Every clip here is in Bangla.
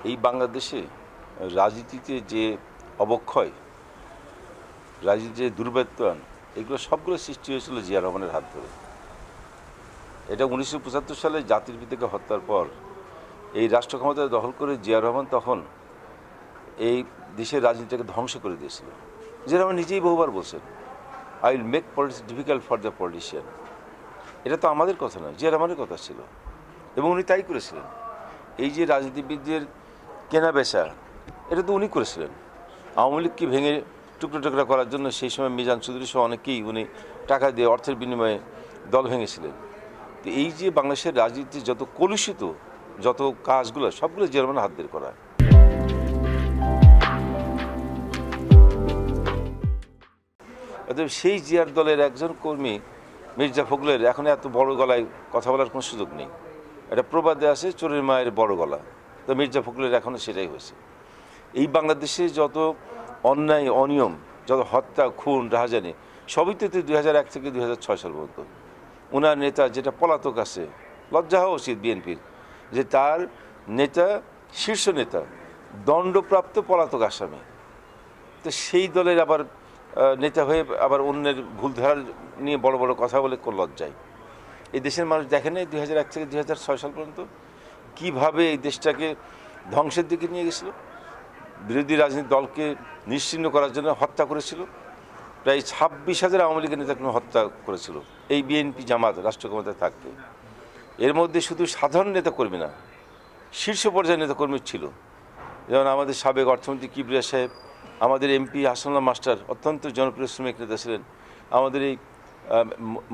এই বাংলাদেশে রাজনীতিতে যে অবক্ষয়, রাজনীতির যে দুর্বৃত্তায়ন, এগুলো সবগুলো সৃষ্টি হয়েছিল জিয়া রহমানের হাত ধরে। এটা 1975 সালে জাতির পিতাকে হত্যার পর এই রাষ্ট্র ক্ষমতা দখল করে জিয়া রহমান তখন এই দেশের রাজনীতিটাকে ধ্বংস করে দিয়েছিল। জিয়া রহমান নিজেই বহুবার বলছেন, I will make politics difficult for the politician. এটা তো আমাদের কথা না, জিয়া রহমানের কথা ছিল, এবং উনি তাই করেছিলেন। এই যে রাজনীতিবিদদের কেনা বেচা, এটা তো উনি করেছিলেন। আওয়ামী লীগকে ভেঙে টুকরো টুকরা করার জন্য সেই সময় মিজান চৌধুরী সহ অনেকেই উনি টাকা দিয়ে অর্থের বিনিময়ে দল ভেঙেছিলেন। তো এই যে বাংলাদেশের রাজনীতির যত কলুষিত যত কাজগুলো, সবগুলো জিয়া রহমানের হাত দিয়ে করা। অতএব সেই জিয়ার দলের একজন কর্মী মির্জা ফখরুলের এখন এত বড় গলায় কথা বলার কোনো সুযোগ নেই। এটা প্রবাদে আছে, চোরের মায়ের বড় গলা। তো মির্জা ফখরুলের এখনও সেটাই হয়েছে। এই বাংলাদেশে যত অন্যায় অনিয়ম, যত হত্যা খুন রাহাজানি, সবই তো 2001 থেকে 2006 সাল পর্যন্ত। ওনার নেতা যেটা পলাতক আছে, লজ্জা হওয়া উচিত বিএনপির যে তার নেতা, শীর্ষ নেতা দণ্ডপ্রাপ্ত পলাতক আসামি। তো সেই দলের আবার নেতা হয়ে আবার অন্যের ভুল ধারা নিয়ে বড় বড় কথা বলে লজ্জায়। এই দেশের মানুষ দেখে নেই 2001 থেকে 2006 সাল পর্যন্ত কীভাবে এই দেশটাকে ধ্বংসের দিকে নিয়ে গেছিল। বিরোধী রাজনৈতিক দলকে নিশ্চিহ্ন করার জন্য হত্যা করেছিল। প্রায় 26,000 আওয়ামী লীগের নেতাকে হত্যা করেছিল এই বিএনপি জামাত রাষ্ট্র ক্ষমতায় থাকতে। এর মধ্যে শুধু সাধারণ নেতাকর্মী না, শীর্ষ পর্যায়ের নেতাকর্মী ছিল। যেমন আমাদের সাবেক অর্থমন্ত্রী কিবরিয়া সাহেব, আমাদের এমপি হাসানুল্লাহ মাস্টার অত্যন্ত জনপ্রিয় শ্রমিক নেতা ছিলেন, আমাদের এই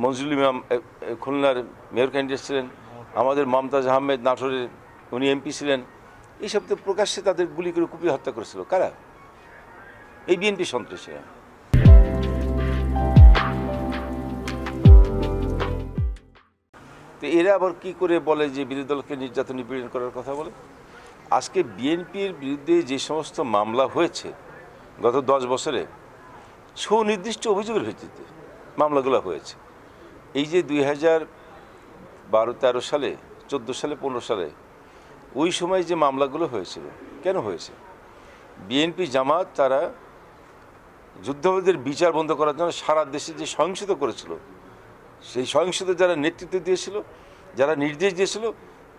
মনজুরুল ইমাম খুলনার মেয়র ক্যান্ডিডেট ছিলেন, আমাদের মমতাজ আহমেদ নাটোরের উনি এমপি ছিলেন। এইসব তো প্রকাশ্যে তাদের গুলি করে কুপিয়ে হত্যা করেছিল কারা? এই বিএনপি সন্ত্রাসীরা। তো এরা আবার কি করে বলে যে বিরোধী দলকে নির্যাতন নিপীড়ন করার কথা বলে? আজকে বিএনপির বিরুদ্ধে যে সমস্ত মামলা হয়েছে গত 10 বছরে, সুনির্দিষ্ট অভিযোগের ভিত্তিতে মামলাগুলো হয়েছে। এই যে 2012-13 সালে, 14 সালে, 15 সালে ওই সময় যে মামলাগুলো হয়েছিল, কেন হয়েছে? বিএনপি জামাত তারা যুদ্ধাপরাধীদের বিচার বন্ধ করার জন্য সারা দেশে যে সহিংসতা করেছিল, সেই সহিংসতা যারা নেতৃত্ব দিয়েছিল, যারা নির্দেশ দিয়েছিল,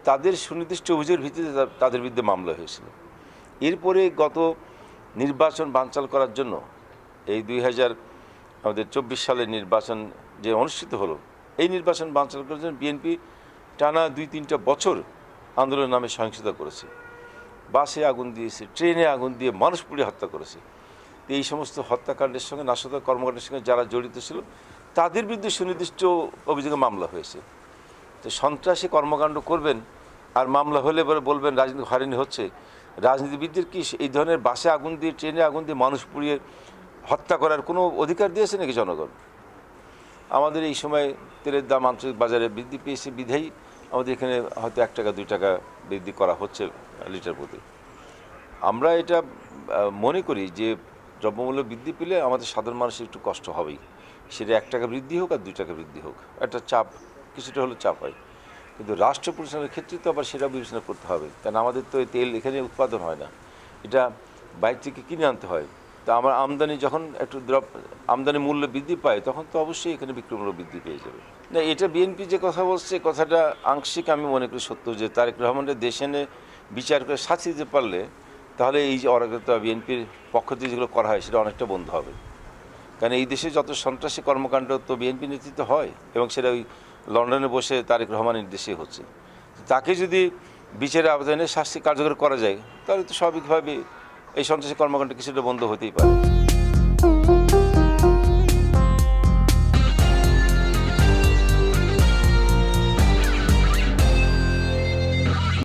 তাদের সুনির্দিষ্ট অভিযোগের ভিত্তিতে তাদের বিরুদ্ধে মামলা হয়েছিল। এরপরে গত নির্বাচন বানচাল করার জন্য এই 2024 সালের নির্বাচন যে অনুষ্ঠিত হলো, এই নির্বাচন বানচাল করার জন্য বিএনপি টানা 2-3টা বছর আন্দোলনের নামে সহিংসতা করেছে। বাসে আগুন দিয়েছে, ট্রেনে আগুন দিয়ে মানুষ পুড়িয়ে হত্যা করেছে। তো এই সমস্ত হত্যাকাণ্ডের সঙ্গে, নাশকতা কর্মকাণ্ডের সঙ্গে যারা জড়িত ছিল, তাদের বিরুদ্ধে সুনির্দিষ্ট অভিযোগে মামলা হয়েছে। তো সন্ত্রাসী কর্মকাণ্ড করবেন আর মামলা হলে পরে বলবেন রাজনীতি হয়রানি হচ্ছে। রাজনীতিবিদদের কি এই ধরনের বাসে আগুন দিয়ে, ট্রেনে আগুন দিয়ে মানুষ পুড়িয়ে হত্যা করার কোনো অধিকার দিয়েছে নাকি জনগণ? আমাদের এই সময় তেলের দাম আন্তর্জাতিক বাজারে বৃদ্ধি পেয়েছে বিধায়ী আমাদের এখানে হয়তো 1 টাকা 2 টাকা বৃদ্ধি করা হচ্ছে লিটার প্রতি। আমরা এটা মনে করি যে দ্রব্যমূল্য বৃদ্ধি পেলে আমাদের সাধারণ মানুষের একটু কষ্ট হবেই। সেটা 1 টাকা বৃদ্ধি হোক আর 2 টাকা বৃদ্ধি হোক, একটা চাপ, কিছুটা হলেও চাপ হয়। কিন্তু রাষ্ট্র পরিচালনার ক্ষেত্রে তো আবার সেটা বিবেচনা করতে হবে, কারণ আমাদের তো তেল এখানে উৎপাদন হয় না, এটা বাইরে থেকে কিনে আনতে হয়। তা আমার আমদানি যখন একটু আমদানি মূল্য বৃদ্ধি পায়, তখন তো অবশ্যই এখানে বিক্রয় মূল্য বৃদ্ধি পেয়ে যাবে। না, এটা বিএনপি যে কথা বলছে, কথাটা আংশিক আমি মনে করি সত্য, যে তারেক রহমানের দেশে এনে বিচার করে শাস্তি দিতে পারলে তাহলে এই যে অরাজকতা বিএনপির পক্ষ থেকে যেগুলো করা হয় সেটা অনেকটা বন্ধ হবে। কারণ এই দেশে যত সন্ত্রাসী কর্মকাণ্ড তো বিএনপি নেতৃত্বে হয়, এবং সেটা ওই লন্ডনে বসে তারেক রহমানের নির্দেশে হচ্ছে। তাকে যদি বিচারের আবেদনে শাস্তি কার্যকর করা যায়, তাহলে তো স্বাভাবিকভাবে এই সন্ত্রাসী কর্মকাণ্ড কিছুটা বন্ধ হতেই পারে।